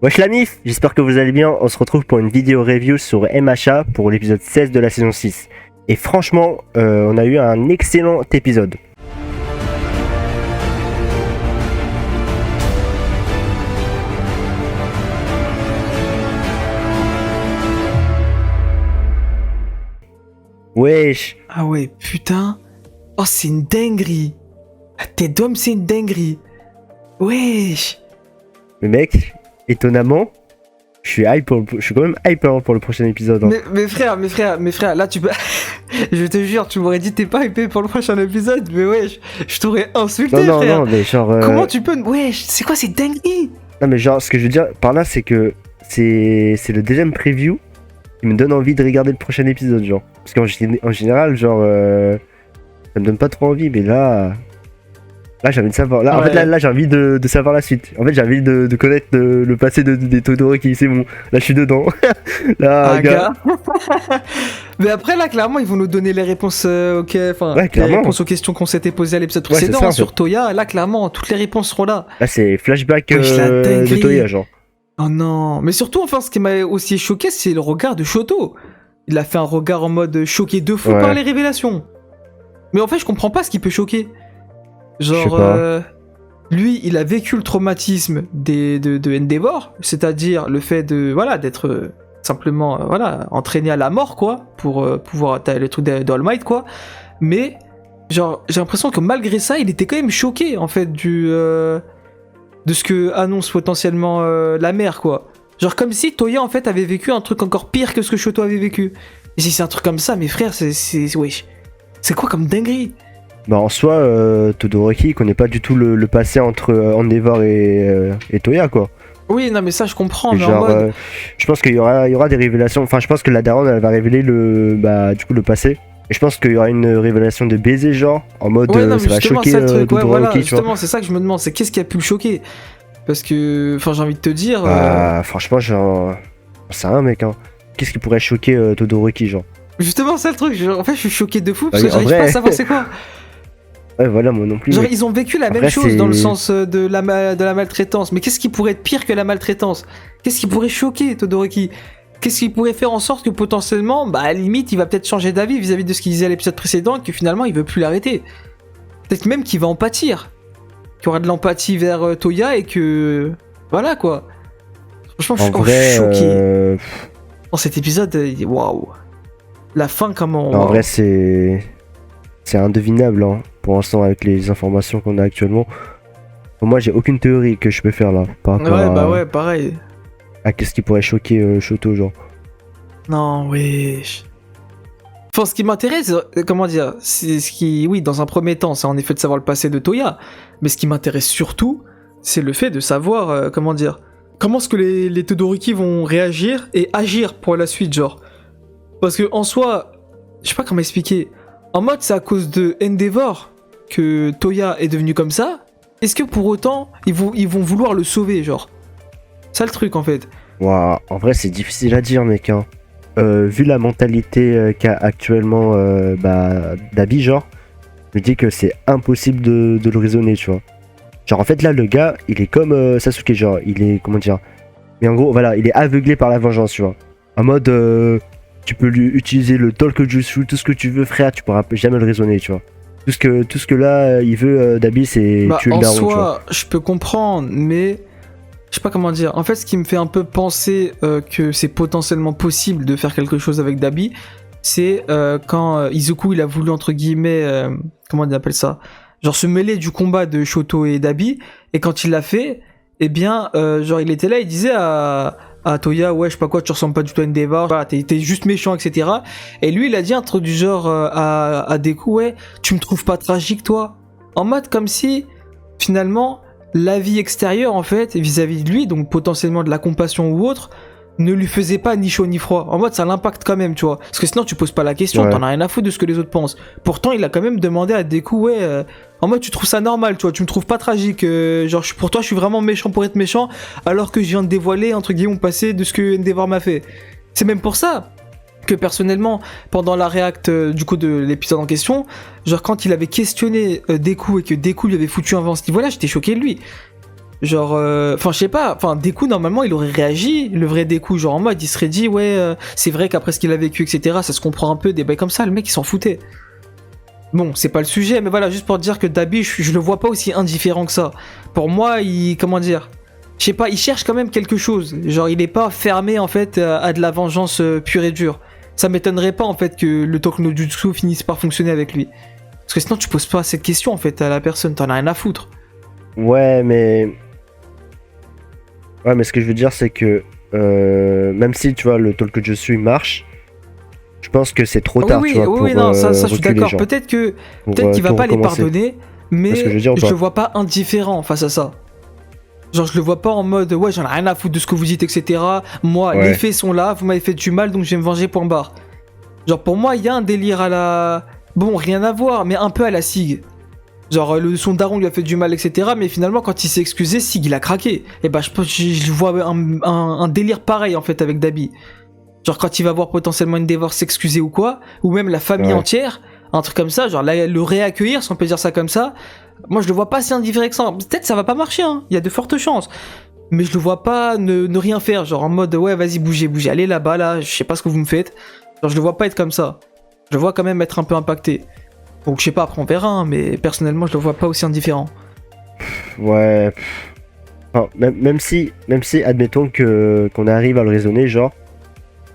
Wesh la mif, j'espère que vous allez bien, on se retrouve pour une vidéo review sur MHA pour l'épisode 16 de la saison 6. Et franchement, on a eu un excellent épisode. Wesh. Ah ouais, putain. Oh, c'est une dinguerie. La tête d'homme, c'est une dinguerie. Wesh. Mais mec, étonnamment, je suis quand même hyper pour le prochain épisode. Hein. Mais frère, là tu peux... Je te jure, tu m'aurais dit t'es pas hypé pour le prochain épisode, mais wesh, je t'aurais insulté, non, frère. Non, mais genre... Comment tu peux... Wesh, c'est quoi cette dinguerie? Non mais genre, ce que je veux dire par là, c'est que c'est le deuxième preview qui me donne envie de regarder le prochain épisode, genre. Parce qu'en général, genre, ça me donne pas trop envie, mais là j'ai envie de savoir. Là, ouais. En fait, là j'ai envie de savoir la suite. En fait, j'ai envie de connaître le passé des Todoroki, c'est bon. Là, je suis dedans. Là, gars. Mais après, là, clairement, ils vont nous donner les réponses, les réponses aux questions qu'on s'était posées à l'épisode précédent ça, sur Toya. Là, clairement, toutes les réponses seront là. Là, c'est flashback de Toya, genre. Oh non. Mais surtout, enfin, ce qui m'a aussi choqué, c'est le regard de Shoto. Il a fait un regard en mode choqué de fou par les révélations. Mais en fait, je comprends pas ce qui peut choquer. Genre, lui, il a vécu le traumatisme de Endeavor, c'est-à-dire le fait d'être simplement entraîné à la mort, quoi, pour pouvoir le truc de All Might, quoi. Mais, genre, j'ai l'impression que malgré ça, il était quand même choqué, en fait, de ce que annonce potentiellement la mère, quoi. Genre, comme si Toya, en fait, avait vécu un truc encore pire que ce que Shoto avait vécu. Et si c'est un truc comme ça, mes frères, wesh. C'est quoi comme dinguerie? Bah en soi, Todoroki il connaît pas du tout le passé entre Endeavor et Toya, quoi. Oui, non mais ça je comprends, mais genre, en mode... je pense qu'il y aura des révélations, enfin je pense que la daronne elle va révéler le passé. Et je pense qu'il y aura une révélation de baiser, genre, en mode ça va choquer Todoroki, justement, c'est ça que je me demande, c'est qu'est-ce qui a pu le choquer? Parce que, enfin j'ai envie de te dire... Franchement, genre... C'est un mec, hein. Qu'est-ce qui pourrait choquer Todoroki, genre? Justement, c'est le truc, en fait je suis choqué de fou, parce que j'arrive pas à savoir c'est quoi. Ouais, voilà, moi non plus. Genre, ils ont vécu la même chose dans le sens de la maltraitance. Mais qu'est-ce qui pourrait être pire que la maltraitance? Qu'est-ce qui pourrait choquer Todoroki? Qu'est-ce qui pourrait faire en sorte que potentiellement, à la limite, il va peut-être changer d'avis vis-à-vis de ce qu'il disait à l'épisode précédent et que finalement, il veut plus l'arrêter? Peut-être même qu'il va en pâtir. Qu'il y aura de l'empathie vers Toya et que... Voilà, quoi. Franchement, je suis choqué. Dans cet épisode, waouh. La fin, comment... En vrai, c'est indevinable, hein. Pour l'instant, avec les informations qu'on a actuellement, moi j'ai aucune théorie que je peux faire là par rapport pareil. À qu'est-ce qui pourrait choquer Shoto, genre. Non, wesh. Enfin, ce qui m'intéresse, comment dire, c'est ce qui, oui, dans un premier temps, c'est en effet de savoir le passé de Toya, mais ce qui m'intéresse surtout, c'est le fait de savoir, comment dire, comment est-ce que les Todoroki vont réagir et agir pour la suite, genre. Parce que en soi, je sais pas comment expliquer. En mode, c'est à cause de Endeavor que Toya est devenu comme ça. Est-ce que pour autant, ils vont vouloir le sauver, genre? C'est le truc, en fait. Waouh, en vrai, c'est difficile à dire, mec, hein. Vu la mentalité qu'a actuellement Dabi, genre, je me dis que c'est impossible de le raisonner, tu vois. Genre, en fait, là, le gars, il est comme Sasuke, genre, il est, comment dire... Mais en gros, voilà, il est aveuglé par la vengeance, tu vois. En mode... tu peux lui utiliser le Tolkujutsu, tout ce que tu veux, frère, tu pourras jamais le raisonner, tu vois. Tout ce que là, il veut, Dabi, c'est tuer le daron, tu vois. En soi, je peux comprendre, mais... Je sais pas comment dire. En fait, ce qui me fait un peu penser que c'est potentiellement possible de faire quelque chose avec Dabi, c'est quand Izuku, il a voulu, entre guillemets... comment on appelle ça? Genre se mêler du combat de Shoto et Dabi, et quand il l'a fait, eh bien, genre, il était là, il disait à Toya, ouais, je sais pas quoi, tu ressembles pas du tout à Endeavor, voilà, t'es juste méchant, etc. Et lui, il a dit un truc du genre à Deku, ouais, tu me trouves pas tragique, toi? En mode comme si, finalement, la vie extérieure, en fait, vis-à-vis de lui, donc potentiellement de la compassion ou autre, ne lui faisait pas ni chaud ni froid. En mode, ça l'impacte quand même, tu vois. Parce que sinon, tu poses pas la question, t'en as rien à foutre de ce que les autres pensent. Pourtant, il a quand même demandé à Deku, ouais, en mode, tu trouves ça normal, tu vois, tu me trouves pas tragique. Genre, pour toi, je suis vraiment méchant pour être méchant, alors que je viens de dévoiler, entre guillemets, mon passé de ce que Endeavor m'a fait. C'est même pour ça que personnellement, pendant la réact du coup de l'épisode en question, genre quand il avait questionné Deku et que Deku lui avait foutu un vent à ce niveau-là, j'étais choqué de lui. Genre, enfin, je sais pas, enfin, Deku, normalement, il aurait réagi, le vrai Deku, genre en mode, il serait dit, ouais, c'est vrai qu'après ce qu'il a vécu, etc., ça se comprend un peu, des bails comme ça, le mec, il s'en foutait. Bon, c'est pas le sujet, mais voilà, juste pour dire que Dabi, je le vois pas aussi indifférent que ça. Pour moi, comment dire, je sais pas, il cherche quand même quelque chose. Genre, il est pas fermé, en fait, à de la vengeance pure et dure. Ça m'étonnerait pas, en fait, que le Toku no Jutsu finisse par fonctionner avec lui. Parce que sinon, tu poses pas cette question, en fait, à la personne, t'en as rien à foutre. Ouais, mais ce que je veux dire, c'est que même si tu vois le Tonkojutsu marche, je pense que c'est trop tard, tu vois, pour non, ça je suis reculer, d'accord. genre, Peut-être pour qu'il va tout pas les recommencer. pardonner, Tu vois mais ce que je veux dire ou je pas? le vois pas indifférent face à ça. Genre, je le vois pas en mode ouais, j'en ai rien à foutre de ce que vous dites, etc. Moi, les Ouais, faits sont là, vous m'avez fait du mal, donc je vais me venger, point barre. Genre, pour moi, il y a un délire à la. Bon, rien à voir, mais un peu à la Sig. Genre, son daron lui a fait du mal, etc. Mais finalement, quand il s'est excusé, Sig il a craqué. Et bah, je vois un délire pareil en fait avec Dabi. Genre, quand il va voir potentiellement une Endeavor s'excuser ou quoi, ou même la famille ouais. entière, un truc comme ça, genre le réaccueillir, si on peut dire ça comme ça. Moi, je le vois pas si indifférent que ça. Peut-être ça va pas marcher, hein. Il y a de fortes chances. Mais je le vois pas ne rien faire, genre en mode ouais, vas-y, bougez, allez là-bas, là, je sais pas ce que vous me faites. Genre, je le vois pas être comme ça. Je le vois quand même être un peu impacté. Donc, je sais pas, après on verra, hein, mais personnellement, je le vois pas aussi indifférent. Ouais. Enfin, même si, admettons qu'on arrive à le raisonner, genre,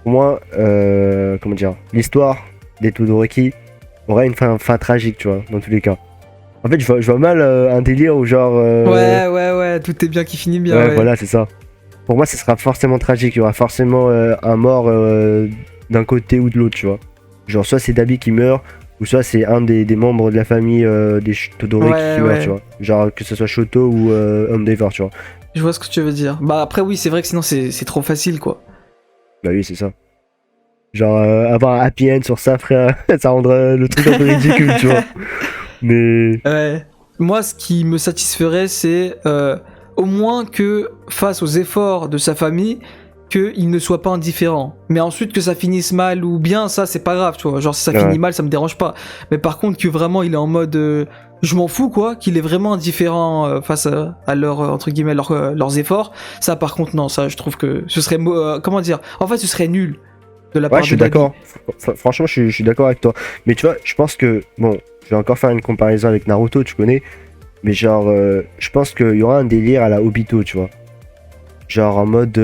au moins, comment dire, l'histoire des Todoroki aura une fin tragique, tu vois, dans tous les cas. En fait, je vois mal un délire où genre. Ouais, tout est bien qui finit bien, Ouais, ouais. voilà, c'est ça. Pour moi, ce sera forcément tragique. Il y aura forcément un mort d'un côté ou de l'autre, tu vois. Genre, soit c'est Dabi qui meurt, ou soit c'est un des membres de la famille des Todoroki qui meurt, tu vois. Genre, que ce soit Shoto ou Endeavor, tu vois. Je vois ce que tu veux dire. Bah, après, oui, c'est vrai que sinon, c'est trop facile, quoi. Bah oui, c'est ça. Genre, avoir un happy end sur ça, frère, ça rendrait le truc un peu ridicule, tu vois. Mais. Ouais. Moi, ce qui me satisferait, c'est au moins que, face aux efforts de sa famille, qu'il ne soit pas indifférent. Mais ensuite, que ça finisse mal ou bien, ça, c'est pas grave, tu vois. Genre, si ça Ouais. finit mal, ça me dérange pas. Mais par contre, que vraiment, il est en mode je m'en fous, quoi, qu'il est vraiment indifférent face à leur, entre guillemets, leurs efforts. Ça, par contre, non, ça, je trouve que ce serait, comment dire, en fait, ce serait nul de la part Ouais, je suis de Dabi. d'accord. Franchement, je suis d'accord avec toi. Mais tu vois, je pense que. Bon, je vais encore faire une comparaison avec Naruto, tu connais. Mais genre, je pense qu'il y aura un délire à la Obito, tu vois. Genre en mode.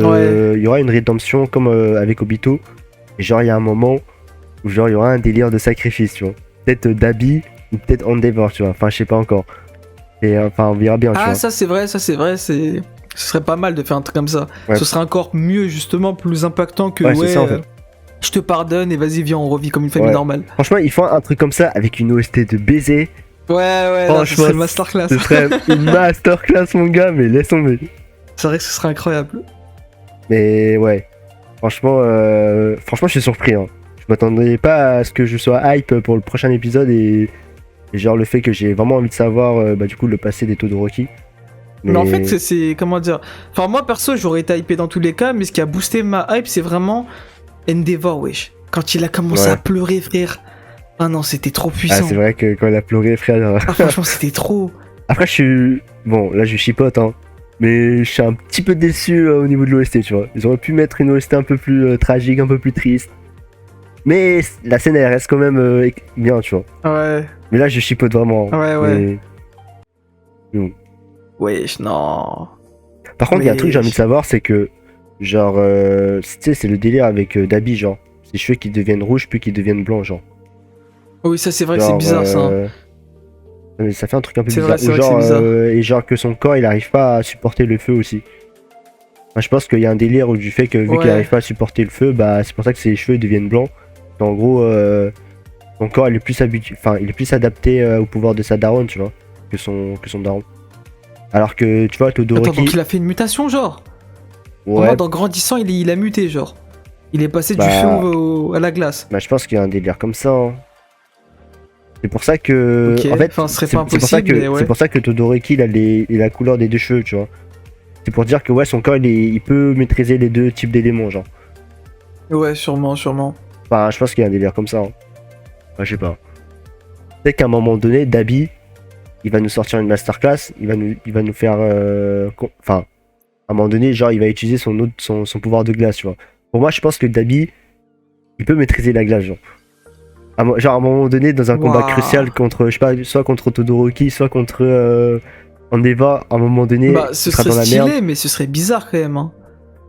Il y aura une rédemption comme avec Obito. Et genre, il y a un moment où genre, il y aura un délire de sacrifice, tu vois. Peut-être Dabi ou peut-être Endeavor, tu vois. Enfin, je sais pas encore. Et enfin, on verra bien, tu Ah, vois. ça c'est vrai, ce serait pas mal de faire un truc comme ça. Ouais. Ce serait encore mieux, justement, plus impactant que Ouais, c'est ça, en fait. je te pardonne et vas-y, viens, on revit comme une famille Ouais. normale. Franchement, ils font un truc comme ça avec une OST de baiser. Ouais, là, ce Franchement, serait masterclass. Ce serait une masterclass, mon gars, mais laisse tomber. C'est vrai que ce serait incroyable. Mais ouais, franchement, je suis surpris. Hein. Je m'attendais pas à ce que je sois hype pour le prochain épisode et genre le fait que j'ai vraiment envie de savoir du coup le passé des Todoroki. Mais en fait, c'est comment dire. Enfin, moi perso, j'aurais été hypé dans tous les cas, mais ce qui a boosté ma hype, c'est vraiment Endeavor, wesh. Quand il a commencé à pleurer, frère. Ah non, c'était trop puissant. Ah, c'est vrai que quand il a pleuré, frère. Ah, franchement, c'était trop. Après, je suis. Bon, là, je chipote, hein. Mais je suis un petit peu déçu au niveau de l'OST, tu vois. Ils auraient pu mettre une OST un peu plus tragique, un peu plus triste. Mais la scène, elle reste quand même bien, tu vois. Ouais. Mais là, je chipote vraiment. Ouais. Mais... Wesh, non. Par contre, il y a un truc que j'ai envie de savoir, c'est que, genre, tu sais, c'est le délire avec Dabi, genre. Ses cheveux qui deviennent rouges, puis qui deviennent blancs, genre. Oui, ça, c'est vrai genre, que c'est bizarre, ça. Hein. Mais ça fait un truc un peu C'est bizarre. vrai, c'est vrai que c'est bizarre. Et genre que son corps, il arrive pas à supporter le feu aussi. Enfin, je pense qu'il y a un délire du fait que, vu qu'il arrive pas à supporter le feu, bah, c'est pour ça que ses cheveux deviennent blancs. En gros, son corps, il est plus il est plus adapté au pouvoir de sa daronne, tu vois, que son daron. Alors que, tu vois, Todoroki... Attends, donc il a fait une mutation, genre? Ouais. En mode, en grandissant, il a muté, genre. Il est passé du feu à la glace. Bah, je pense qu'il y a un délire comme ça. Hein. C'est pour ça que... Okay. En fait, enfin, ce serait pas impossible, c'est pour ça que Todoroki, il a la couleur des deux cheveux, tu vois. C'est pour dire que, ouais, son corps, il peut maîtriser les deux types d'éléments, genre. Ouais, sûrement. Enfin, je pense qu'il y a un délire comme ça. Hein. Enfin, je sais pas. Peut-être qu'à un moment donné, Dabi, il va nous sortir une masterclass, il va nous faire, enfin, à un moment donné, genre, il va utiliser son pouvoir de glace, tu vois. Pour moi, je pense que Dabi, il peut maîtriser la glace, genre. Genre, à un moment donné, dans un combat Waouh. crucial contre, je sais pas, soit contre Todoroki, soit contre Andeva, à un moment donné, Bah, il ce sera serait dans la merde. stylé, mais ce serait bizarre quand même. Hein.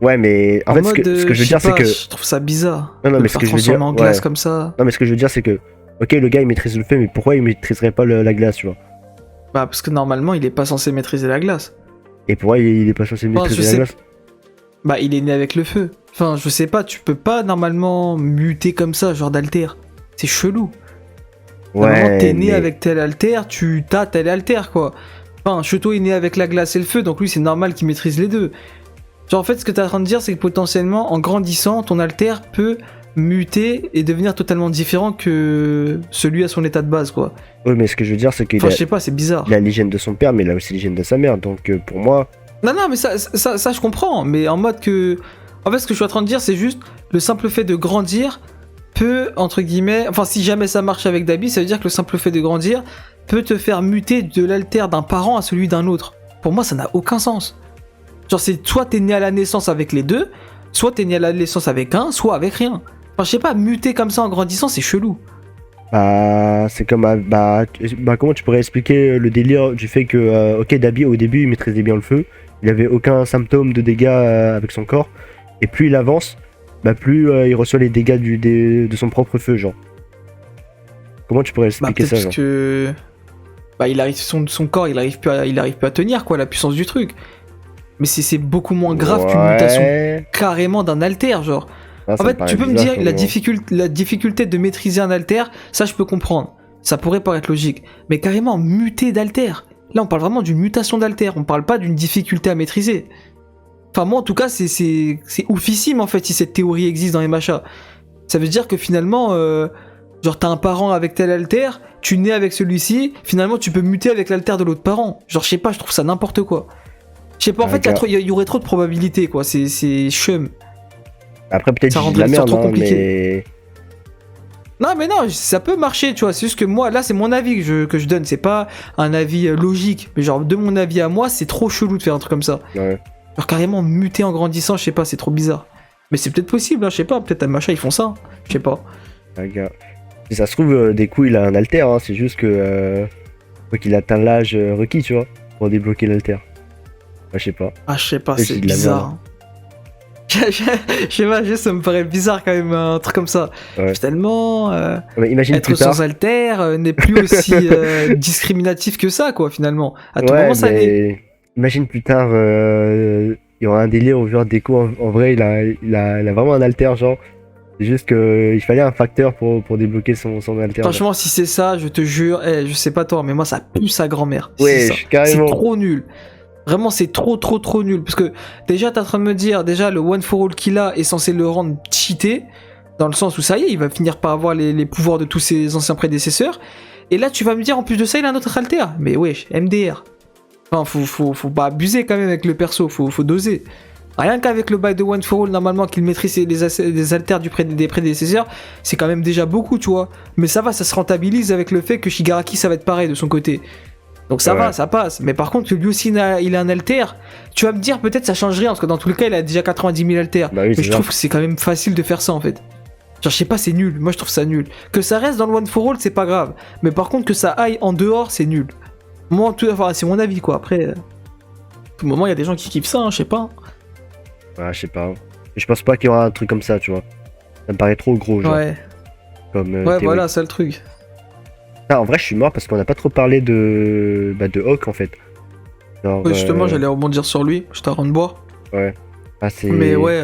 Ouais, mais en fait, ce que je veux sais dire, c'est pas, que. je trouve ça bizarre. Non, de le mais ce faire que je veux dire. transformer en glace Ouais. comme ça. Non, mais ce que je veux dire, c'est que. Ok, le gars, il maîtrise le feu, mais pourquoi il maîtriserait pas la glace, tu vois? Bah, parce que normalement, il est pas censé maîtriser la glace. Et pourquoi il est pas censé maîtriser je la sais- glace? Bah, il est né avec le feu. Enfin, je sais pas, tu peux pas normalement muter comme ça, genre d'alter. C'est chelou. Normalement, t'es né mais. avec tel alter, tu t'as tel alter, quoi. Enfin, Shoto est né avec la glace et le feu, donc lui, c'est normal qu'il maîtrise les deux. Genre, en fait, ce que t'es en train de dire, c'est que potentiellement, en grandissant, ton alter peut muter et devenir totalement différent que celui à son état de base, quoi. Oui, mais ce que je veux dire, c'est qu'il Enfin, a, je sais pas, c'est bizarre. il a l'hygiène de son père, mais il a aussi l'hygiène de sa mère. Donc, pour moi. Non, non, mais ça, je comprends, mais en mode que... En fait, ce que je suis en train de dire, c'est juste le simple fait de grandir peut, entre guillemets... Enfin, si jamais ça marche avec Dabi, ça veut dire que le simple fait de grandir peut te faire muter de l'alter d'un parent à celui d'un autre. Pour moi, ça n'a aucun sens. Genre, c'est soit t'es né à la naissance avec les deux, soit t'es né à la naissance avec un, soit avec rien. Enfin, je sais pas, muter comme ça en grandissant, c'est chelou. Bah, c'est comme. Comment tu pourrais expliquer le délire du fait que. Ok, Dabi, au début, il maîtrisait bien le feu. Il avait aucun symptôme de dégâts avec son corps. Et plus il avance, bah, plus il reçoit les dégâts de son propre feu, genre. Comment tu pourrais Bah, expliquer peut-être ça, parce genre? que... Bah, il arrive, son corps, il arrive plus à tenir, quoi, la puissance du truc. Mais c'est beaucoup moins grave qu'une mutation Ouais. carrément d'un alter, genre. Ah, ça En me fait, paraît tu peux me bizarre dire comme moi. la difficulté de maîtriser un alter, ça je peux comprendre. Ça pourrait paraître logique. Mais carrément, muter d'alter. Là, on parle vraiment d'une mutation d'alter. On parle pas d'une difficulté à maîtriser. Enfin, moi, en tout cas, c'est oufissime, en fait, si cette théorie existe dans MHA. Ça veut dire que finalement, genre, t'as un parent avec tel alter, tu nais avec celui-ci, finalement, tu peux muter avec l'alter de l'autre parent. Genre, je sais pas, je trouve ça n'importe quoi. Je sais pas, en fait, Regarde. il y aurait trop de probabilités, quoi. C'est chum. Après, peut-être Ça je dis de rendrait la l'histoire merde, trop hein, compliquée. Non, mais non, ça peut marcher, tu vois. C'est juste que moi, là, c'est mon avis que je donne. C'est pas un avis logique. Mais genre, de mon avis à moi, c'est trop chelou de faire un truc comme ça. Ouais. Genre, carrément muter en grandissant, je sais pas, c'est trop bizarre. Mais c'est peut-être possible, hein, je sais pas. Peut-être à Macha, ils font ça. Je sais pas. Regarde. Si ça se trouve, des coups, il a un alter, hein. C'est juste que. Faut qu'il atteint l'âge requis, tu vois, pour débloquer l'alter. Bah, je sais pas. Ah, je sais pas, Je c'est dis de la bizarre. hein. Je sais pas, juste, ça me paraît bizarre quand même, un truc comme ça. Ouais. Finalement, Mais imagine être plus tard. sans alter n'est plus aussi discriminatif que ça, quoi, finalement. À tout Ouais, moment, ça l'est. mais imagine plus tard, il y aura un délire où genre Deku en vrai il a vraiment un alter genre. C'est juste que il fallait un facteur pour débloquer son alter. genre. Franchement, si c'est ça, je te jure, je sais pas toi, mais moi ça pue sa grand-mère. si Ouais, c'est ça. carrément. C'est trop nul. Vraiment, c'est trop nul. Parce que déjà, t'es en train de me dire, déjà, le One for All qu'il a est censé le rendre cheaté, dans le sens où ça y est, il va finir par avoir les pouvoirs de tous ses anciens prédécesseurs. Et là, tu vas me dire, en plus de ça, il a un autre alter. Mais wesh, MDR. Enfin, faut pas abuser quand même avec le perso, faut doser. Rien qu'avec le bail de One for All, normalement, qu'il maîtrise les alters des prédécesseurs, c'est quand même déjà beaucoup, tu vois. Mais ça va, ça se rentabilise avec le fait que Shigaraki, ça va être pareil de son côté. Donc ça Ouais. va, ça passe. Mais par contre, que lui aussi, il a un alter, tu vas me dire, peut-être ça change rien, parce que dans tous les cas, il a déjà 90 000 alters. Bah oui, Mais c'est je ça. trouve que c'est quand même facile de faire ça, en fait. Genre, je sais pas, c'est nul. Moi, je trouve ça nul. Que ça reste dans le One for All, c'est pas grave. Mais par contre, que ça aille en dehors, c'est nul. Moi, enfin, c'est mon avis, quoi. Après, à tout moment, il y a des gens qui kiffent ça, hein, je sais pas. Ouais, je sais pas. Je pense pas qu'il y aura un truc comme ça, tu vois. Ça me paraît trop gros, genre. Ouais, Comme ouais, théorie. voilà, c'est le truc. Ah, en vrai, je suis mort parce qu'on n'a pas trop parlé de Hawk en fait. Genre, Ouais, justement, j'allais rebondir sur lui, j'étais en train de boire. ah, c'est. Mais ouais,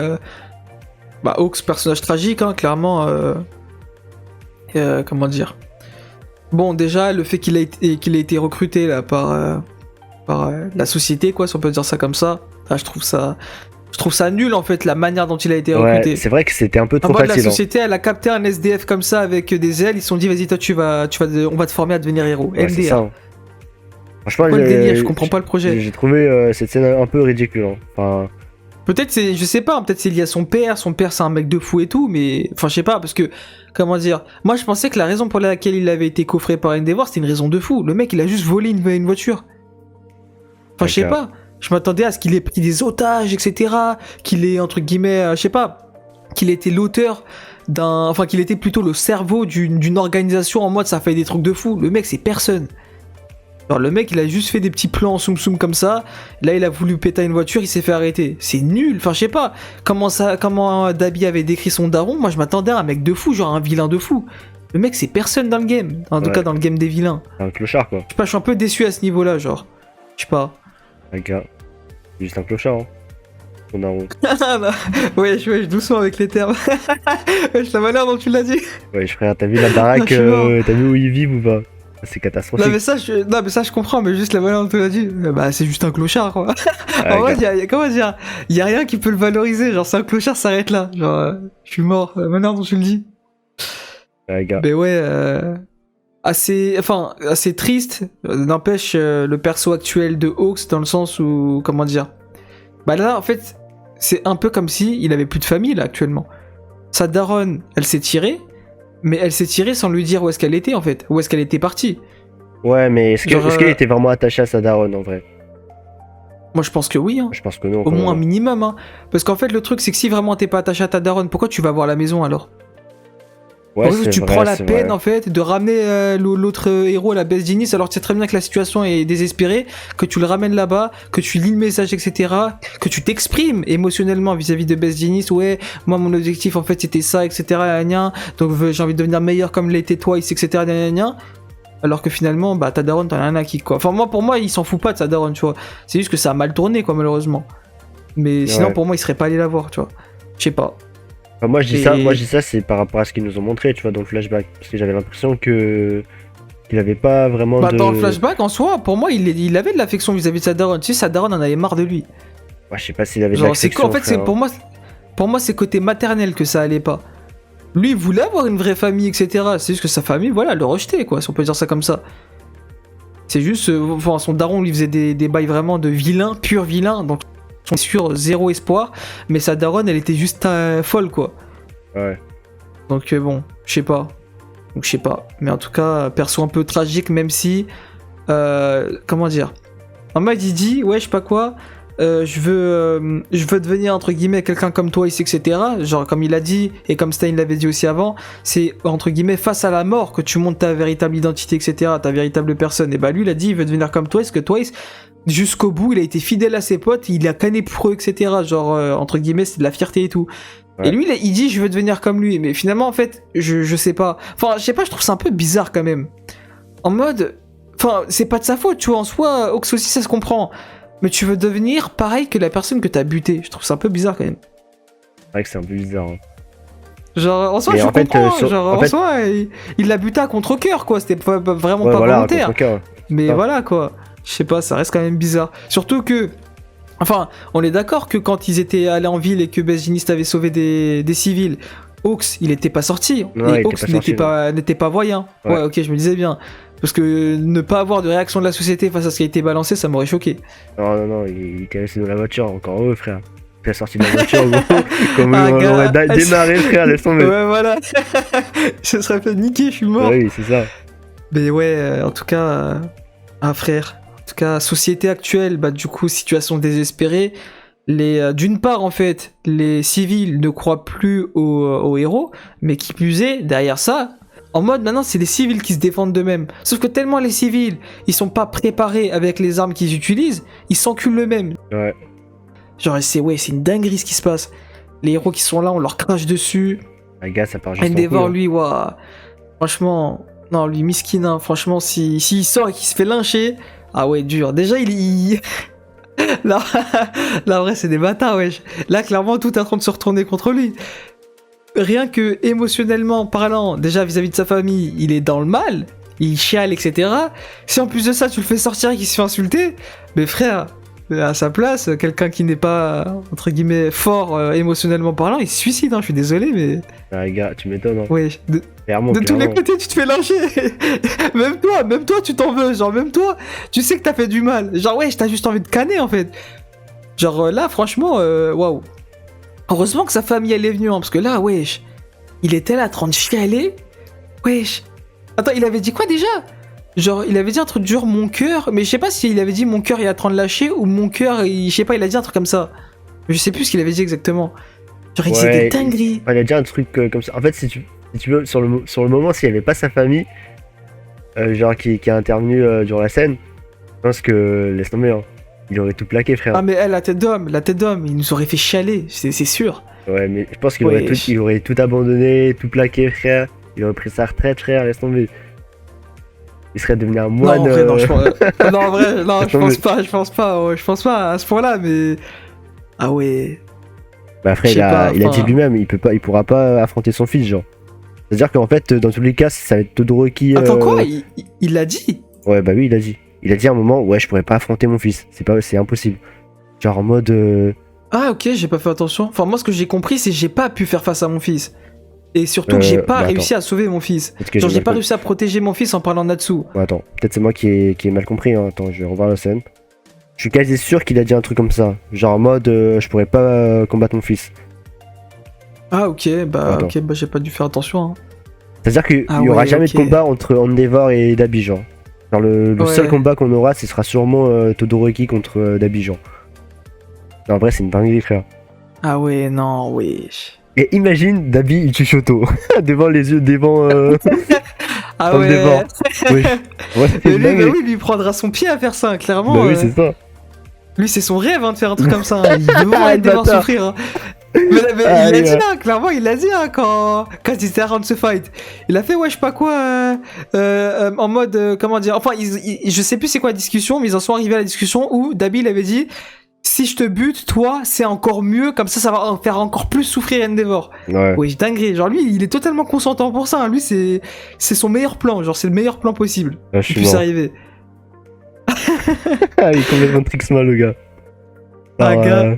bah, Hawks, personnage tragique, hein, clairement. Comment dire. Bon, déjà, le fait qu'il ait été recruté là, par la société, quoi, si on peut dire ça comme ça, là, je trouve ça nul en fait, la manière dont il a été recruté. Ouais, c'est vrai que c'était un peu En trop mode, la facile. Hein. société, elle a capté un SDF comme ça avec des ailes, ils se sont dit, vas-y, toi, on va te former à devenir héros. Ouais, c'est MDR. ça. Hein. Franchement, Quoi le délire, je comprends pas le projet. j'ai trouvé cette scène un peu ridicule. Hein. Enfin, Peut-être c'est, je sais pas, peut-être c'est lié à son père c'est un mec de fou et tout, mais enfin je sais pas, parce que, comment dire, moi je pensais que la raison pour laquelle il avait été coffré par Endeavor c'était une raison de fou, le mec il a juste volé une voiture. Enfin je sais D'accord. pas, je m'attendais à ce qu'il ait pris des otages, etc., qu'il ait, entre guillemets, je sais pas, qu'il était l'auteur enfin qu'il était plutôt le cerveau d'une organisation en mode ça fait des trucs de fou, le mec c'est personne. Alors le mec il a juste fait des petits plans soum soum comme ça, là il a voulu péter une voiture, il s'est fait arrêter. C'est nul, enfin je sais pas, comment Dabi avait décrit son daron, moi je m'attendais à un mec de fou, genre un vilain de fou. Le mec c'est personne dans le game, en tout cas dans le game des vilains. C'est un clochard, quoi. Je sais pas, je suis un peu déçu à ce niveau là, genre. Je sais pas. Gars. C'est juste un clochard, hein. Ton daron. Ouais, doucement avec les termes. Wesh, la manière dont tu l'as dit. Ouais, frère, t'as vu la baraque, Je suis mort. t'as vu où ils vivent ou pas? C'est catastrophique. Non mais ça je comprends, mais juste la manière dont tu l'as dit, bah c'est juste un clochard quoi. En vrai, comment dire, y a rien qui peut le valoriser, genre c'est un clochard, s'arrête là. Genre, je suis mort, la manière dont tu le dis. Gars. Mais ouais, assez triste, n'empêche le perso actuel de Hawks dans le sens où, comment dire, bah là en fait, c'est un peu comme si il avait plus de famille là actuellement. Sa daronne, elle s'est tirée, mais elle s'est tirée sans lui dire où est-ce qu'elle était en fait, où est-ce qu'elle était partie. Ouais, mais est-ce qu'il était vraiment attaché à sa daronne en vrai? Moi je pense que oui, hein. Je pense que non. Au moins un minimum, hein. Parce qu'en fait le truc c'est que si vraiment t'es pas attaché à ta daronne, pourquoi tu vas voir la maison alors? Ouais, En fait, tu vrai, prends la c'est peine vrai. en fait de ramener l'autre héros à la base d'Inis alors que tu sais très bien que la situation est désespérée, que tu le ramènes là-bas, que tu lis le message, etc., que tu t'exprimes émotionnellement vis-à-vis de Best Genius. Ouais, moi mon objectif en fait c'était ça, etc. Gna, gna. Donc j'ai envie de devenir meilleur comme l'était Twice, etc. Gna, gna, gna. Alors que finalement, bah ta daronne t'en as un à qui quoi. Enfin pour moi il s'en fout pas de sa daronne, tu vois. C'est juste que ça a mal tourné quoi malheureusement. Mais sinon Ouais. pour moi il serait pas allé la voir, tu vois. Je sais pas. Enfin, moi je dis Et- ça, c'est par rapport à ce qu'ils nous ont montré, tu vois, dans le flashback. Parce que j'avais l'impression qu'il avait pas vraiment Bah de. dans le flashback en soi, pour moi il avait de l'affection vis-à-vis de sa daronne. Tu sais, sa daronne en avait marre de lui. Ouais, je sais pas s'il avait de Genre c'est l'affection, en fait c'est frère. pour moi c'est côté maternel que ça allait pas. Lui il voulait avoir une vraie famille, etc. C'est juste que sa famille voilà le rejetait quoi, si on peut dire ça comme ça. C'est juste enfin, son daron lui faisait des bails vraiment de vilain, pur vilain, donc on est sûr zéro espoir. Mais sa daronne elle était juste folle quoi. Ouais. Donc bon, je sais pas. Donc je sais pas. Mais en tout cas, perso un peu tragique, même si. Comment dire. En mode il dit, ouais, je sais pas quoi. Je veux devenir entre guillemets quelqu'un comme toi ici, etc. Genre comme il a dit et comme Stein l'avait dit aussi avant, c'est entre guillemets face à la mort que tu montes ta véritable identité, etc. Ta véritable personne. Et bah lui il a dit il veut devenir comme toi, parce que toi jusqu'au bout il a été fidèle à ses potes, il a canné pour eux, etc. Genre entre guillemets c'est de la fierté et tout. Ouais. Et lui il dit je veux devenir comme lui, mais finalement en fait je sais pas. Enfin je sais pas, je trouve ça un peu bizarre quand même. En mode, enfin c'est pas de sa faute, tu vois en soi, Ox aussi ça se comprend. Mais tu veux devenir pareil que la personne que t'as buté. Je trouve ça un peu bizarre quand même. C'est vrai que c'est un peu bizarre. Hein. Genre, en soi, Mais je en fait, comprends. en fait- Soi, il l'a buté à contre-cœur, quoi. C'était vraiment Ouais, pas voilà, volontaire. contre-cœur. Mais Ah. voilà, quoi. Je sais pas, ça reste quand même bizarre. Surtout que. Enfin, on est d'accord que quand ils étaient allés en ville et que Besginist avait sauvé des civils, Hawks, il était pas sorti. Non, il et était Hawks pas sorti, n'était pas voyant. Ouais. Ouais, ok, je me disais bien. Parce que ne pas avoir de réaction de la société face à ce qui a été balancé, ça m'aurait choqué. Non, il était resté dans la voiture, encore heureux, frère. Il est sorti de la voiture, gros. Comme Ah, on gars. aurait démarré, frère, laisse tomber. Ouais, voilà. Je serais fait niquer, je suis mort. Oui, c'est ça. Mais ouais, en tout cas, un frère. En tout cas, société actuelle, bah du coup, situation désespérée. D'une part, en fait, les civils ne croient plus aux héros, mais qui plus est, derrière ça, en mode maintenant, c'est les civils qui se défendent d'eux-mêmes. Sauf que tellement les civils, ils sont pas préparés avec les armes qu'ils utilisent, ils s'enculent eux-mêmes. Ouais. Genre, c'est une dinguerie ce qui se passe. Les héros qui sont là, on leur crache dessus. Un gars, ça part juste en Endeavor, couille, hein. lui, ouah. Franchement, non, lui, miskin, hein. Franchement, s'il sort et qu'il se fait lyncher, ah ouais, dur. Déjà, là, là, en vrai, c'est des bâtards, wesh. Là, clairement, tout est en train de se retourner contre lui. Rien que émotionnellement parlant, déjà vis-à-vis de sa famille, il est dans le mal, il chiale, etc. Si en plus de ça, tu le fais sortir et qu'il se fait insulter, mais frère, à sa place, quelqu'un qui n'est pas, entre guillemets, fort émotionnellement parlant, il se suicide, hein, je suis désolé, mais... Ah, gars, tu m'étonnes, hein. Ouais, Clairement, de tous les clairement. côtés, tu te fais lyncher. Même toi, tu t'en veux. Genre, même toi, tu sais que t'as fait du mal. Genre, ouais, t'as juste envie de canner, en fait. Genre là, franchement, waouh. Heureusement que sa famille elle est venue, hein, parce que là, wesh, il était là, en train de chialer. Wesh. Attends, il avait dit quoi déjà? Genre, il avait dit un truc du genre mon cœur, mais je sais pas si il avait dit mon cœur il est en train de lâcher ou mon cœur, je sais pas, il a dit un truc comme ça. Je sais plus ce qu'il avait dit exactement. Genre, il disait des dingueries. Il a dit un truc comme ça. En fait, si tu veux, sur le moment, s'il n'y avait pas sa famille, genre qui est intervenu durant la scène, je pense que, laisse tomber, hein, il aurait tout plaqué, frère. Ah, mais la tête d'homme, il nous aurait fait chialer, c'est sûr. Ouais, mais je pense qu'il aurait tout abandonné, tout plaqué, frère. Il aurait pris sa retraite, frère, laisse tomber. Il serait devenu un moine. Non, en vrai, non, je pense pas à ce point-là, mais. Ah ouais. Bah après, il a dit lui-même, il pourra pas affronter son fils, genre. C'est-à-dire qu'en fait, dans tous les cas, ça va être Todoroki. Attends, quoi? Il l'a dit? Ouais, bah oui, il a dit. Il a dit à un moment, ouais, je pourrais pas affronter mon fils. C'est impossible. Genre en mode. Ah, ok, j'ai pas fait attention. Enfin, moi, ce que j'ai compris, c'est que j'ai pas pu faire face à mon fils. Et surtout que j'ai pas réussi à sauver mon fils. Genre, j'ai pas réussi à protéger mon fils en parlant Natsu. Ouais, attends, peut-être c'est moi qui ai mal compris. Hein. Attends, je vais revoir la scène. Je suis quasi sûr qu'il a dit un truc comme ça. Genre en mode, je pourrais pas combattre mon fils. Ah, ok, bah j'ai pas dû faire attention. Hein. C'est-à-dire qu'il y aura jamais de combat entre Endeavor et Dabi, genre. Genre le seul combat qu'on aura, ce sera sûrement Todoroki contre Dabi, genre. En vrai, c'est une dinguerie, frère. Ah ouais, non, wesh. Et imagine Dabi, il tue Shoto devant les yeux, devant. Ah ouais. Oui. Ouais, lui, il prendra son pied à faire ça, clairement. Bah oui, c'est ça. Lui, c'est son rêve hein, de faire un truc comme ça. Hein. Il veut voir Endeavor souffrir. Hein. Mais il l'a dit là, clairement, il l'a dit hein, quand il était around ce fight. Il a fait ouais, je sais pas quoi, en mode, comment dire. Enfin, je sais plus c'est quoi la discussion, mais ils en sont arrivés à la discussion où Dabi il avait dit. Si je te bute, toi, c'est encore mieux, comme ça va faire encore plus souffrir Endeavor. Ouais. Oui, dinguerie. Genre, lui, il est totalement consentant pour ça. Hein. Lui, c'est son meilleur plan. Genre, c'est le meilleur plan possible. Qui puisse arriver. Il est complètement trixma, le gars. Alors, gars.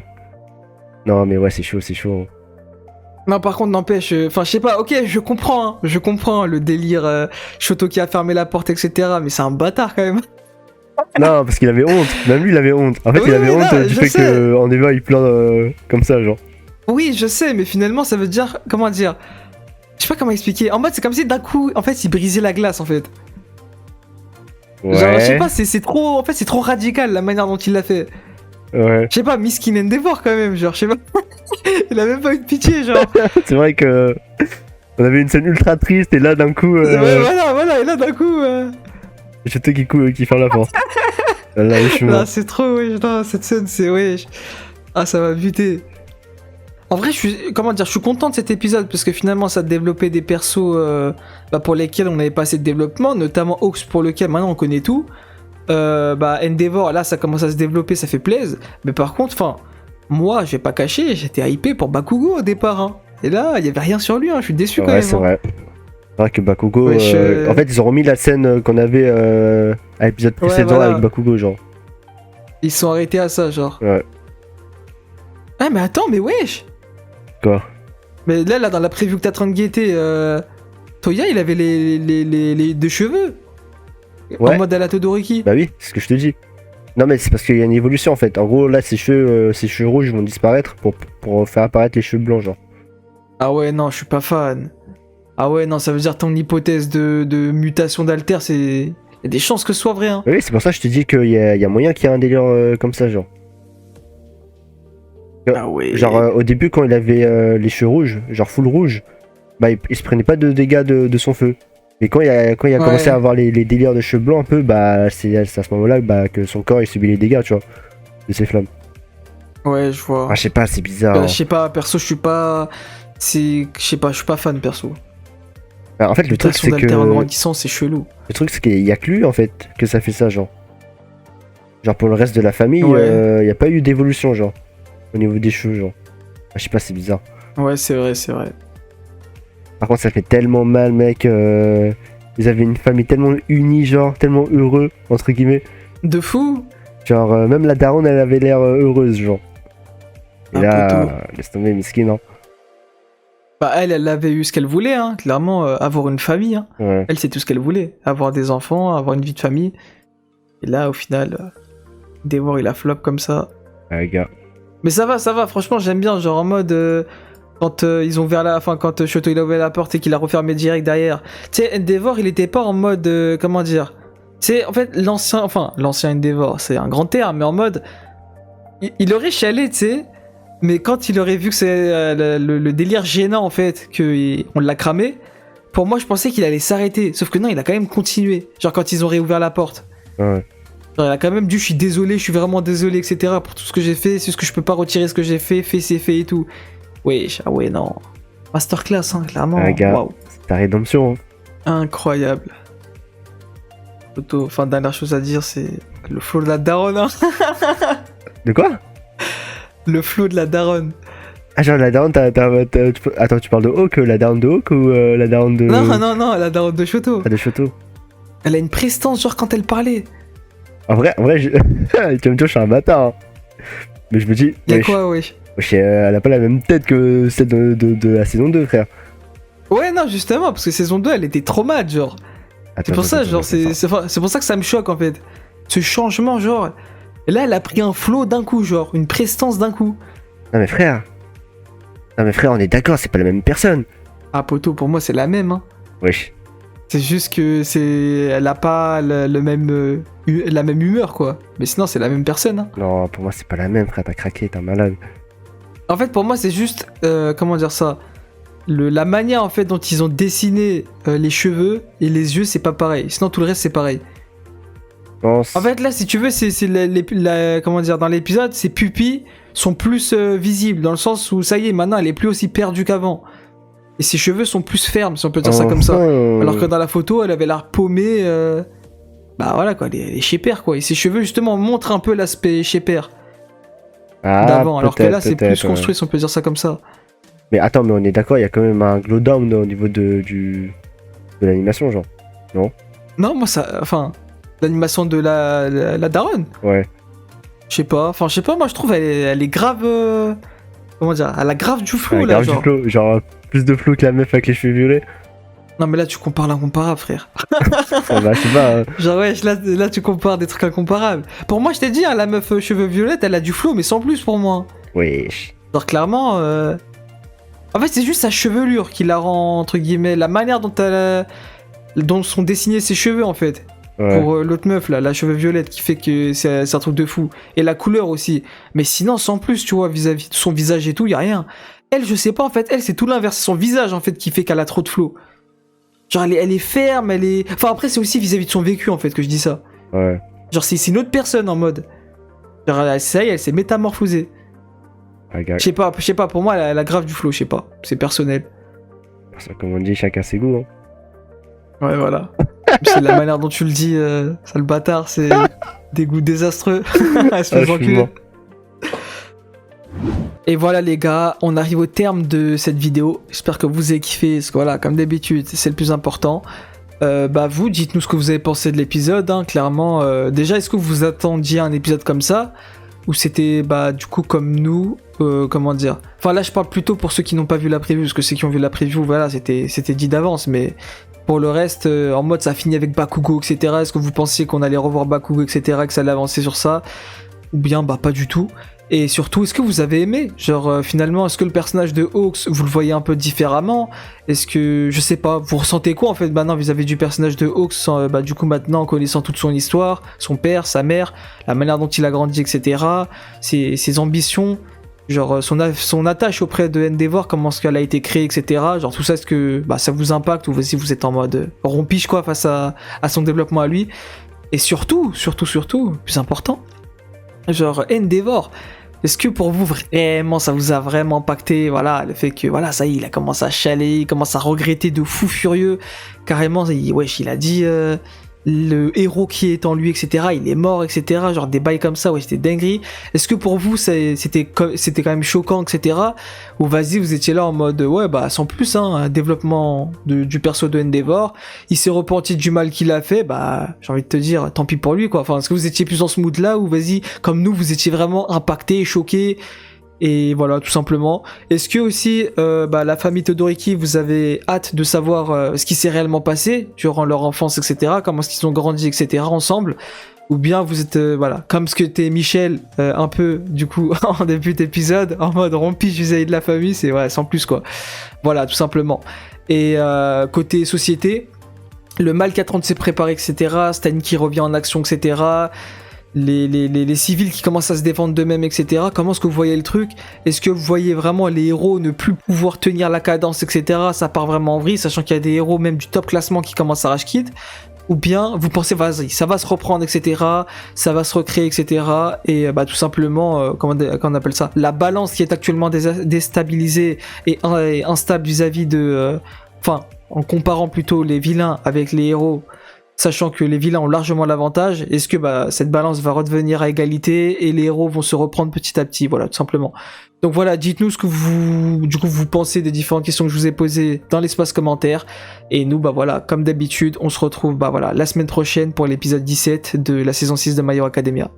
Non, mais ouais, c'est chaud. Non, par contre, n'empêche. Enfin, je sais pas, ok, je comprends le délire. Shoto qui a fermé la porte, etc. Mais c'est un bâtard quand même. Non, parce qu'il avait honte. Même lui, il avait honte. En fait, il avait honte du fait qu'en Eva, il pleure comme ça, genre. Oui, je sais, mais finalement, ça veut dire. Comment dire? Je sais pas comment expliquer. En mode, c'est comme si d'un coup, en fait, il brisait la glace, en fait. Ouais. Genre, je sais pas, c'est trop. En fait, c'est trop radical la manière dont il l'a fait. Ouais. Je sais pas, Miskin Endeavor quand même, genre, je sais pas. Il a même pas eu de pitié, genre. C'est vrai que. On avait une scène ultra triste et là, d'un coup. Ouais, voilà, et là, d'un coup. Je sais qui ferme la porte. Là, non, c'est trop, wesh, non, cette scène, c'est wesh. Ah, ça m'a buté. En vrai, je suis content de cet épisode parce que finalement, ça a développé des persos pour lesquels on n'avait pas assez de développement, notamment Hawks pour lequel maintenant on connaît tout. Endeavor, là, ça commence à se développer, ça fait plaisir. Mais par contre, moi, je vais pas cacher, j'étais hypé pour Bakugo au départ. Hein. Et là, il y avait rien sur lui, hein, je suis déçu quand même. Ouais, c'est vrai. C'est vrai que Bakugo. En fait, ils ont remis la scène qu'on avait à l'épisode précédent avec Bakugo, genre. Ils sont arrêtés à ça, genre. Ouais. Ah, mais attends, mais wesh! Quoi? Mais là, dans la preview que t'as en train de guetter, Toya, il avait les deux cheveux. Ouais. En mode à la Todoroki. Bah oui, c'est ce que je te dis. Non, mais c'est parce qu'il y a une évolution en fait. En gros, là, ses cheveux rouges vont disparaître pour faire apparaître les cheveux blancs, genre. Ah ouais, non, je suis pas fan. Ah ouais, non, ça veut dire ton hypothèse de mutation d'alter, c'est. Il y a des chances que ce soit vrai, hein. Oui, c'est pour ça que je te dis qu'il y a moyen qu'il y ait un délire comme ça, genre. Ah ouais. Genre, au début, quand il avait les cheveux rouges, genre full rouge, bah, il se prenait pas de dégâts de son feu. Et quand il a commencé à avoir les délires de cheveux blancs un peu, bah, c'est à ce moment-là que son corps il subit les dégâts, tu vois, de ses flammes. Ouais, je vois. Ah, je sais pas, c'est bizarre. Bah, je sais pas, perso, je suis pas. Je sais pas, je suis pas fan, perso. Bah, en fait, le truc, c'est que. En grandissant, c'est chelou. Le truc, c'est qu'il y a que lui, en fait, que ça fait ça, genre. Genre, pour le reste de la famille, y a pas eu d'évolution, genre. Au niveau des cheveux, genre. Ah, je sais pas, c'est bizarre. Ouais, c'est vrai, c'est vrai. Par contre, ça fait tellement mal, mec. Ils avaient une famille tellement unie, genre, tellement heureux, entre guillemets. De fou. Genre, même la daronne, elle avait l'air heureuse, genre. Et là, laisse tomber, miskin, hein. Bah, elle avait eu ce qu'elle voulait, hein, clairement, avoir une famille. Hein. Ouais. Elle, c'est tout ce qu'elle voulait. Avoir des enfants, avoir une vie de famille. Et là, au final, Endeavor, il a flop comme ça. Ouais, gars. Mais ça va, franchement, j'aime bien. Genre en mode. Quand ils ont ouvert la. Enfin, quand Shoto il a ouvert la porte et qu'il a refermé direct derrière. Tu sais, Endeavor, il était pas en mode. Comment dire? Tu sais, en fait, l'ancien Endeavor, c'est un grand terme, mais en mode. Il aurait chialé, tu sais. Mais quand il aurait vu que c'est le délire gênant, en fait, qu'on l'a cramé, pour moi, je pensais qu'il allait s'arrêter. Sauf que non, il a quand même continué. Genre, quand ils ont réouvert la porte. Ouais. Genre, il a quand même dit, je suis désolé, je suis vraiment désolé, etc. pour tout ce que j'ai fait. C'est ce que je peux pas retirer ce que j'ai fait, c'est fait et tout. Wesh, ah ouais, non. Masterclass, hein, clairement. Ah, gars, Waouh. c'est ta rédemption. Hein. Incroyable. Enfin, dernière chose à dire, c'est le flow de la daronne. Hein. De quoi? Le flow de la daronne. Ah, genre la daronne, attends, tu parles de Hawk, la daronne de Hawk ou la daronne de. Non, la daronne de Shoto. Ah, de Shoto. Elle a une prestance, genre quand elle parlait. En vrai, tu vas me dire, je suis un bâtard. Hein. Mais je me dis. Y'a quoi, wesh? Elle a pas la même tête que celle de la saison 2, frère. Ouais, non, justement, parce que saison 2, elle était trop mad, genre. C'est pour ça, genre, c'est pour ça que ça me choque, en fait. Ce changement, genre. Et là, elle a pris un flow d'un coup, genre, une prestance d'un coup. Non, mais frère, on est d'accord, c'est pas la même personne. Ah, poto, pour moi, c'est la même, hein. Wesh. C'est juste que elle a pas la même humeur, quoi. Mais sinon, c'est la même personne, hein. Non, pour moi, c'est pas la même, frère, t'as craqué, t'es un malade. En fait, pour moi, c'est juste, comment dire ça, la manière en fait dont ils ont dessiné les cheveux et les yeux, c'est pas pareil. Sinon, tout le reste, c'est pareil. Non, En fait, là, si tu veux, c'est comment dire, dans l'épisode, ses pupilles sont plus visibles dans le sens où ça y est, maintenant, elle est plus aussi perdue qu'avant. Et ses cheveux sont plus fermes, si on peut dire ça comme ça. Alors que dans la photo, elle avait l'air paumée. Bah voilà quoi, elle est shaper quoi. Et ses cheveux justement montrent un peu l'aspect shaper. D'avant, alors que là c'est plus construit, si on peut dire ça comme ça. Mais attends, mais on est d'accord, il y a quand même un glow down au niveau de l'animation, genre. Non? Non, moi ça. Enfin, l'animation de la daronne. Ouais. Je sais pas, moi je trouve elle est grave. Comment dire? Elle a grave du flow là, grave genre. Du flow, genre plus de flow que la meuf avec les cheveux violets. Non, mais là tu compares l'incomparable, frère. Bah, je sais pas. Hein. Genre, ouais, là tu compares des trucs incomparables. Pour moi, je t'ai dit, hein, la meuf cheveux violettes, elle a du flow, mais sans plus pour moi. Wesh. Genre, clairement. En fait, c'est juste sa chevelure qui la rend, entre guillemets, la manière dont sont dessinés ses cheveux, en fait. Ouais. Pour l'autre meuf, là, la cheveux violette, qui fait que c'est un truc de fou. Et la couleur aussi. Mais sinon, sans plus, tu vois, vis-à-vis de son visage et tout, y a rien. Elle, je sais pas, en fait, elle, c'est tout l'inverse. C'est son visage, en fait, qui fait qu'elle a trop de flow. Genre, elle est ferme, elle est. Enfin, après, c'est aussi vis-à-vis de son vécu, en fait, que je dis ça. Ouais. Genre, c'est une autre personne en mode. Genre, ça y est, elle s'est métamorphosée. Je sais pas, pour moi, elle a grave du flow, je sais pas. C'est personnel. Comme on dit, chacun ses goûts. Hein. Ouais, voilà. C'est la manière dont tu le dis, sale bâtard, c'est des goûts désastreux. Espèce d'enculé. Et voilà les gars, on arrive au terme de cette vidéo. J'espère que vous avez kiffé, parce que voilà, comme d'habitude, c'est le plus important. Bah vous, dites-nous ce que vous avez pensé de l'épisode, hein, clairement. Déjà, est-ce que vous attendiez un épisode comme ça? Ou c'était, bah, du coup, comme nous, comment dire? Enfin, là, je parle plutôt pour ceux qui n'ont pas vu la preview, parce que ceux qui ont vu la preview, voilà, c'était dit d'avance, mais pour le reste, en mode, ça finit avec Bakugo, etc. Est-ce que vous pensiez qu'on allait revoir Bakugo, etc., que ça allait avancer sur ça? Ou bien, bah, pas du tout. Et surtout, est-ce que vous avez aimé? Genre, finalement, est-ce que le personnage de Hawks, vous le voyez un peu différemment? Est-ce que, je sais pas, vous ressentez quoi, en fait, maintenant, vis-à-vis du personnage de Hawks, bah, du coup, maintenant, en connaissant toute son histoire, son père, sa mère, la manière dont il a grandi, etc., ses ambitions, genre, son attache auprès de Endeavor, comment est-ce qu'elle a été créée, etc., genre, tout ça, est-ce que, bah, ça vous impacte, ou si vous êtes en mode rompiche, quoi, face à son développement à lui? Et surtout, plus important, genre, Endeavor, est-ce que pour vous vraiment ça vous a vraiment impacté, voilà, le fait que voilà, ça y est, il a commencé à chialer, il commence à regretter de fou furieux, carrément, il a dit le héros qui est en lui, etc., il est mort, etc., genre des bails comme ça, ouais, c'était dinguerie. Est-ce que pour vous c'était quand même choquant, etc., ou vas-y, vous étiez là en mode ouais, bah sans plus, hein, un développement du perso de Endeavor, il s'est repenti du mal qu'il a fait, bah j'ai envie de te dire tant pis pour lui, quoi. Enfin, est-ce que vous étiez plus dans ce mood là, ou vas-y, comme nous, vous étiez vraiment impacté, choqué? Et voilà, tout simplement. Est-ce que aussi, bah, la famille Todoroki, vous avez hâte de savoir ce qui s'est réellement passé durant leur enfance, etc., comment est-ce qu'ils ont grandi, etc., ensemble? ou bien vous êtes voilà, comme ce que t'es Michel un peu du coup en début d'épisode, en mode rompiche vis-à-vis de la famille, c'est ouais, sans plus quoi. Voilà, tout simplement. Et côté société, le mal qui est en train de se préparer, etc. Stan qui revient en action, etc. Les civils qui commencent à se défendre d'eux-mêmes, etc. Comment est-ce que vous voyez le truc? Est-ce que vous voyez vraiment les héros ne plus pouvoir tenir la cadence, etc. Ça part vraiment en vrille, sachant qu'il y a des héros même du top classement qui commencent à rage quit? Ou bien vous pensez, vas-y, ça va se reprendre, etc. Ça va se recréer, etc. Et bah, tout simplement, comment on appelle ça? La balance qui est actuellement déstabilisée et instable vis-à-vis de... Enfin, en comparant plutôt les vilains avec les héros, sachant que les vilains ont largement l'avantage, est-ce que bah, cette balance va redevenir à égalité et les héros vont se reprendre petit à petit, voilà, tout simplement. Donc voilà, dites-nous ce que vous pensez des différentes questions que je vous ai posées dans l'espace commentaire. Et nous, bah voilà, comme d'habitude, on se retrouve bah voilà, la semaine prochaine pour l'épisode 17 de la saison 6 de My Hero Academia.